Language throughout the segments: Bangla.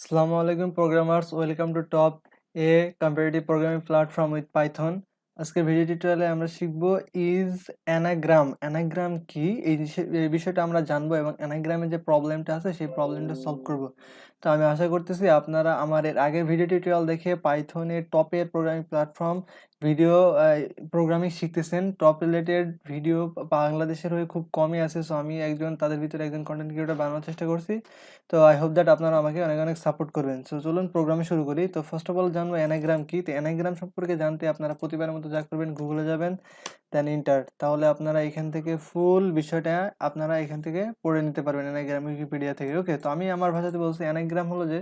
Assalamu alaikum programmers, welcome to Top, a competitive programming platform with Python. আজকের ভিডিও টিউটোরিয়ালে আমরা শিখব ইজ অ্যানাগ্রাম কি এই বিষয়টা আমরা জানবো এবং অ্যানাগ্রামের যে প্রবলেমটা আছে সেই প্রবলেমটা সলভ করব। তো আমি আশা করতেছি আপনারা আমার এর আগের ভিডিও টিউটোরিয়াল দেখে পাইথনের টপের প্রোগ্রামিং প্ল্যাটফর্ম ভিডিও প্রোগ্রামিং শিখতেছেন। টপ রিলেটেড ভিডিও বাংলাদেশের হয়ে খুব কমই আছে, সো আমি তাদের ভিতরে একজন কন্টেন্ট ক্রিয়েটর বানানোর চেষ্টা করছি। তো আই হোপ দ্যাট আপনারা আমাকে অনেক অনেক সাপোর্ট করবেন। সো চলুন প্রোগ্রামে শুরু করি। তো ফার্স্ট অফ অল জানবো অ্যানাগ্রাম কি। তো অ্যানাগ্রাম সম্পর্কে জানতে আপনারা প্রতিবারের মতো যা করবেন, গুগলে যাবেন, দেন ইন্টার, তাহলে আপনারা এখান থেকে ফুল বিষয়টা আপনারা এখান থেকে পড়ে নিতে পারবেন অ্যানাগ্রাম উইকিপিডিয়া থেকে। ওকে, তো আমি আমার ভাষাতে বলছি অ্যানাগ্রাম হলো যে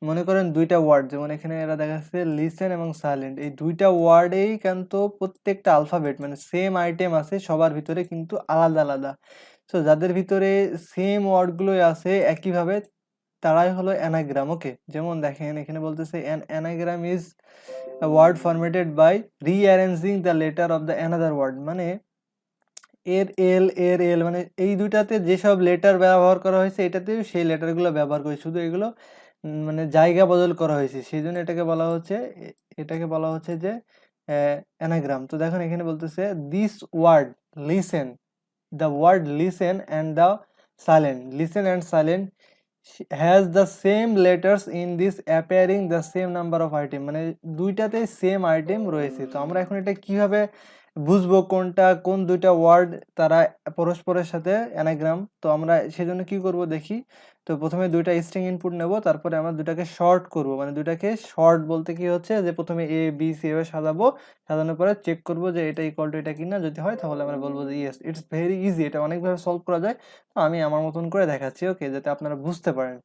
মনে করেন দুইটা ওয়ার্ড, যেমন এখানে এরা দেখা যাচ্ছে লিসেন এবং সাইলেন্ট, এই দুইটা ওয়ার্ডেই কিন্তু প্রত্যেকটা আলফাবেট মানে সেম আইটেম আছে সবার ভিতরে, কিন্তু আলাদা আলাদা। সো যাদের ভিতরে সেম ওয়ার্ডগুলোই আছে একইভাবে, তারাই হলো অ্যানাগ্রাম। ওকে, যেমন দেখেন এখানে বলতেছে anagram is a word formatted by rearranging the letter of the another word, মানে এর এল মানে এই দুইটাতে যেসব লেটার ব্যবহার করা হয়েছে এটাতেও সেই লেটারগুলো ব্যবহার করে, শুধু এগুলো মানে জায়গা বদল করা হয়েছে, সেই জন্য এটাকে বলা হচ্ছে যে অ্যানাগ্রাম। তো দেখুন এখানে বলতেছে this word listen, the word listen and the listen and silent has the same letters in this appearing the same number of item, মানে দুইটাতেই সেম আইটেম রয়েছে। তো আমরা এখন এটা কিভাবে বুঝবো কোনটা কোন দুইটা ওয়ার্ড তারা পরস্পরের সাথে অ্যানাগ্রাম? তো আমরা সেজন্য কি করব দেখি। তো প্রথমে দুইটা স্ট্রিং ইনপুট নেব, তারপরে আমরা দুটাকে শর্ট করব, মানে দুটাকে শর্ট বলতে কি হচ্ছে যে প্রথমে এ বি সি এভাবে সাজাবো, সাজানোর পরে চেক করব যে এটা ইকুয়াল টু এটা কিনা, যদি হয় তাহলে আমরা বলবো যে ইয়েস। ইটস ভেরি ইজি, এটা অনেকভাবে সলভ করা যায়। তো আমি আমার মতন করে দেখাচ্ছি, ওকে, যাতে আপনারা বুঝতে পারেন।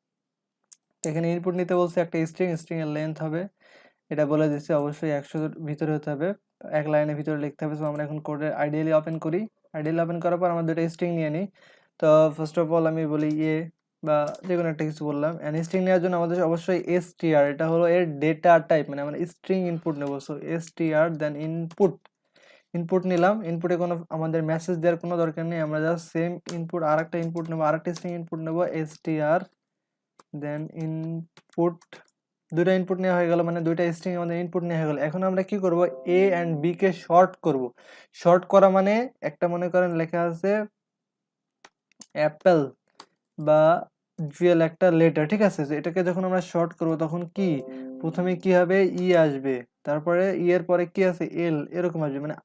এখানে ইনপুট নিতে বলছে একটা স্ট্রিং এর লেন্থ হবে, এটা বলে দিচ্ছে অবশ্যই 100 ভিতরে হতে হবে, এক লাইনের ভিতরে লিখতে হবে। সো আমরা এখন কোডের আইডিয়ালি ওপেন করি। আইডিয়ালি ওপেন করার পর আমরা দুটো স্ট্রিং নিয়ে নিই। তো ফার্স্ট অফ অল আমি বলি বা যে কোনো একটা কিছু বললাম, এন্ড স্ট্রিং নেওয়ার জন্য আমাদের অবশ্যই str, এটা হলো এর ডেটা টাইপ, মানে আমরা স্ট্রিং ইনপুট নেব। সো str দেন ইনপুট নিলাম। ইনপুটে কোনো আমাদের মেসেজ দেওয়ার কোনো দরকার নেই, আমরা জাস্ট সেম ইনপুট আরেকটা ইনপুট নেব, আরেকটা স্ট্রিং ইনপুট নেব str দেন ইনপুট। দুইটা ইনপুট নেওয়া হয়ে গেল, মানে দুইটা স্ট্রিং আমাদের ইনপুট নেওয়া হয়ে গেল। এখন আমরা কি করব, এ এন্ড বি কে শর্ট করব। শর্ট করা মানে একটা মনে করেন লেখা আছে অ্যাপেল বা জুয়েল একটা লেটার, ঠিক আছে। এটাকে যখন আমরা শর্ট করব তখন কি প্রথমে কি হবে, আসবে, তারপরে এর পরে কি আছে এল, এরকম আসবে, মানে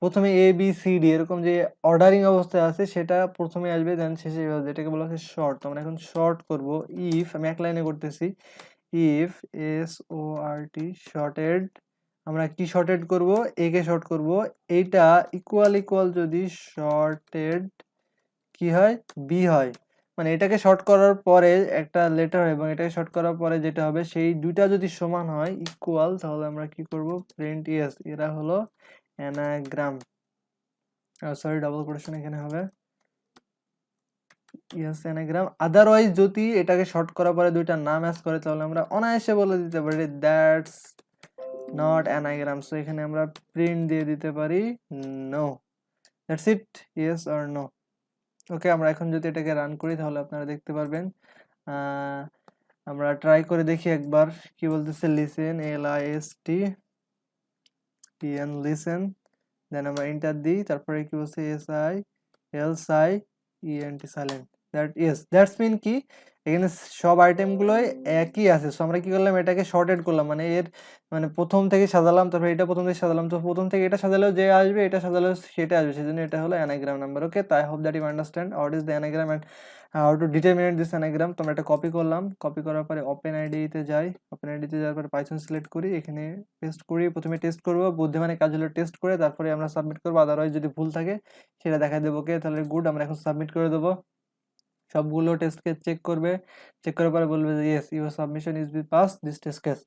প্রথমে এ বি সি ডি এরকম যে অর্ডারিং অবস্থায় আছে সেটা প্রথমে আসবে, দেন শেষে আসবে, এটাকে বলা হচ্ছে শর্ট। তো আমরা এখন শর্ট করব। ইফ, আমি এক লাইনে করতেছি, ইফ SORT শর্টেড, আমরা কি শর্টেড করব, এ কে শর্ট করব, এইটা ইকুয়াল যদি শর্টেড কি হয়, বি হয়, মানে এটাকে শর্ট করার পরে একটা লেটার এবং এটাকে শর্ট করার পরে যেটা হবে সেই দুইটা যদি সমান হয় ইকুয়াল, তাহলে আমরা কি করব, প্রিন্ট ইয়েস। এরা হলো অ্যানাগ্রাম, সরি ডাবল কোটেশন এখানে হবে, ইয়েস অ্যানাগ্রাম। আদারওয়াইজ যদি এটাকে শর্ট করার পরে দুইটা না ম্যাচ করে তাহলে আমরা অনায়াসে বলে দিতে পারি দ্যাটস নট অ্যানাগ্রাম। সো এখানে আমরা প্রিন্ট দিয়ে দিতে পারি no, that's it, yes or no. Okay, আমরা এখন যদি এটাকে রান করি তাহলে আপনারা দেখতে পারবেন। আমরা ট্রাই করে দেখি একবার কি বলতেছে, লিসেন LISTEN লিসেন, দেন আমরা এন্টার দিই, তারপরে কি বলছে SILENT সাইলেন্ট, দ্যাটস মিন কি এখানে সব আইটেম গুলোই একই আছে। সো আমরা কি করলাম, এটাকে শর্টেড করলাম, মানে এর মানে প্রথম থেকে সাজালাম, তারপর এটা প্রথম থেকে সাজালাম, তো প্রথম থেকে এটা সাজালেও যে আসবে, এটা সাজালেও সেটা আসবে, সেজন্য এটা হলো অ্যানাগ্রাম নাম্বার। ওকে, তো I hope that you understand what is the anagram and how to determinate this anagram. তো আমরা এটা কপি করলাম, কপি করার পরে ওপেন আইডিতে যাই, ওপেন আইডিতে যাওয়ার পরে পাইথন সিলেক্ট করি, এখানে টেস্ট করি, প্রথমে টেস্ট করব, বুদ্ধিমানের কাজ হলো টেস্ট করে তারপরে আমরা সাবমিট করবো, আদারওয়াইজ যদি ভুল থাকে সেটা দেখা দেবো। ওকে, তাহলে গুড, আমরা এখন সাবমিট করে দেবো। সবগুলো টেস্ট কেস চেক করবে, চেক করার পরে বলবে যে yes your submission is be pass this test case.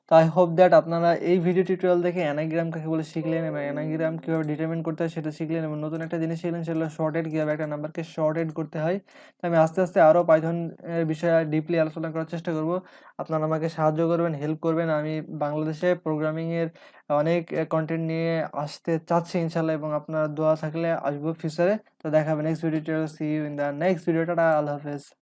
তো আই হোপ দ্যাট আপনারা এই ভিডিও টিউটোরিয়াল দেখে অ্যানাগ্রাম কাকে বলে শিখলেন এবং অ্যানাগ্রাম কীভাবে ডিটারমিন করতে হয় সেটা শিখলেন, এবং নতুন একটা জিনিস শিখলেন, সেটা হলো শর্টেড, কীভাবে একটা নাম্বারকে শর্টেড করতে হয়। তো আমি আস্তে আস্তে আরও পাইথন এর বিষয়ে ডিপলি আলোচনা করার চেষ্টা করব। আপনারা আমাকে সাহায্য করবেন, হেল্প করবেন। আমি বাংলাদেশে প্রোগ্রামিংয়ের অনেক কন্টেন্ট নিয়ে আসতে চাচ্ছি ইনশাল্লাহ, এবং আপনার দোয়া থাকলে আসবো ফিউচারে। তো দেখা হবে next video tutorial, see you in the next video, tata, আল্লাহ হাফেজ।